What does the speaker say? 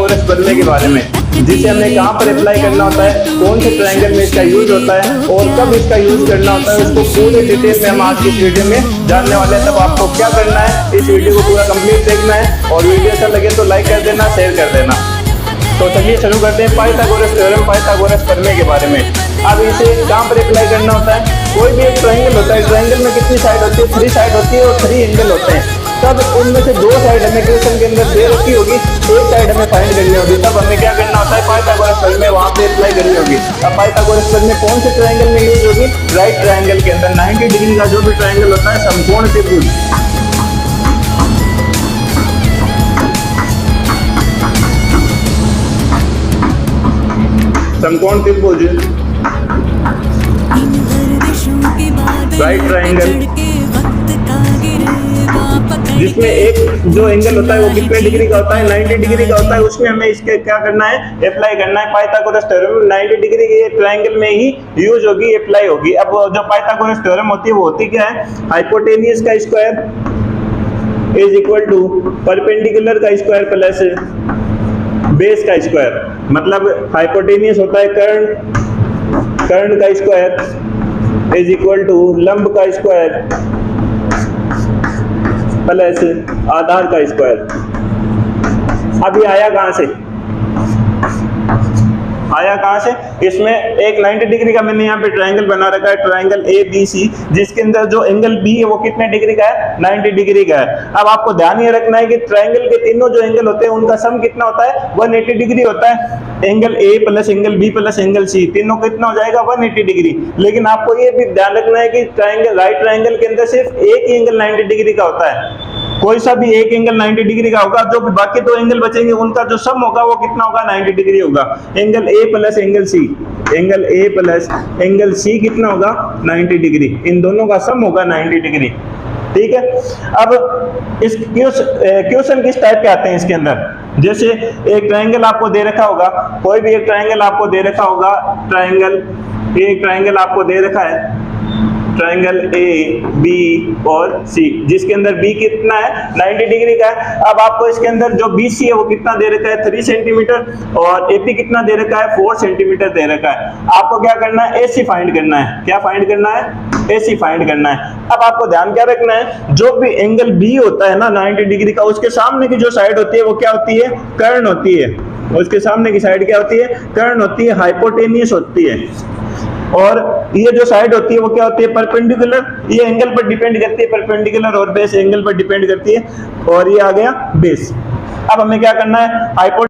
Pythagoras प्रमेय के बारे में, जिसे हमें कहाँ पर अप्लाई करना होता है, कौन से ट्रायंगल में इसका यूज होता है और कब इसका यूज करना होता है, उसको पूरे डिटेल में हम आज की वीडियो में जानने वाले हैं। तब आपको क्या करना है, इस वीडियो को पूरा कंप्लीट देखना है और वीडियो अच्छा लगे तो लाइक कर देना, शेयर कर देना। तो चलिए शुरू करते हैं पाइथागोरस थ्योरम, पाइथागोरस प्रमेय के बारे में। अब इसे कहाँ पर अप्लाई करना होता है, कोई भी एक ट्रायंगल होता है, ट्रायंगल में कितनी साइड होती है, 3 साइड होती है और 3 एंगल होते हैं। तब उनमें से 2 साइड हमें क्वेश्चन के अंदर दे रखी होगी, एक साइड हमें फाइंड करनी होगी। तब हमें क्या करना होता है, पाइथागोरस प्रमेय वहां पे अप्लाई करनी होगी। अब पाइथागोरस प्रमेय कौन से ट्रायंगल में यूज होगी, राइट ट्रायंगल के अंदर। 90 डिग्री का जो भी ट्रायंगल होता है, समकोण त्रिभुज, समकोण त्रिभुज, राइट ट्रायंगल, जिसमें एक जो एंगल होता है वो कितने डिग्री का होता है, 90 डिग्री का होता है। उसमें हमें इसके क्या करना है, अप्लाई करना है। पाइथागोरस थ्योरम 90 डिग्री के ट्रायंगल में ही यूज होगी, अप्लाई होगी। अब जो पाइथागोरस थ्योरम होती है वो होती क्या है, हाइपोटेनियस का square is equal to perpendicular का स्क्वायर प्लस बेस का स्क्वायर। मतलब हाइपोटेनियस होता है कर्ण का स्क्वायर इज इक्वल टू लंब का स्क्वायर प्लस आधार का स्क्वायर। अभी आया कहां से, इसमें एक 90 डिग्री का मैंने यहाँ पे ट्रायंगल बना रखा है, ट्रायंगल ABC, जिसके अंदर जो एंगल B है वो कितने डिग्री का है, 90 डिग्री का है। अब आपको ध्यान ये रखना है कि ट्रायंगल के तीनों जो एंगल होते हैं उनका सम कितना होता है, 180 डिग्री होता है। Angle A plus angle B plus angle C, तीनों कितना हो जाएगा, 180 डिग्री। लेकिन आपको ये भी ध्यान रखना है कि ट्रायंगल, राइट ट्रायंगल के अंदर सिर्फ एक ही एंगल 90 डिग्री का होता है। कोई सा भी एक एंगल 90 डिग्री का होगा, जो बाकी 2 एंगल बचेंगे उनका जो सम होगा वो कितना होगा, 90 डिग्री होगा। Angle A plus angle C, angle A plus angle C कितना होगा, 90 डिग्री। इन दोनों का सम होगा 90 डिग्री। ठीक है। अब इस क्वेश्चन किस टाइप के आते हैं इसके अंदर, जैसे एक ट्रायंगल आपको दे रखा होगा, कोई भी एक ट्रायंगल आपको दे रखा होगा, एक ट्रायंगल आपको दे रखा है, ट्रायंगल A, B और C, जिसके अंदर B कितना है, 90 डिग्री का है। अब आपको इसके अंदर जो BC है वो कितना दे रखा है, 3 सेंटीमीटर, और AP कितना दे रखा है, 4 सेंटीमीटर दे रखा है। आपको क्या करना है, AC फाइंड करना है। क्या फाइंड करना है, AC फाइंड करना है। अब आपको ध्यान क्या रखना है, जो भी एंगल B होता है ना 90 डिग्री का, उसके सामने की जो साइड होती है वो क्या होती है, कर्ण होती है। उसके सामने की साइड क्या होती है, कर्ण होती है, हाइपोटेनियस होती है। और ये जो साइड होती है वो क्या होती है, परपेंडिकुलर। ये एंगल पर डिपेंड करती है, परपेंडिकुलर और बेस एंगल पर डिपेंड करती है। और ये आ गया बेस। अब हमें क्या करना है,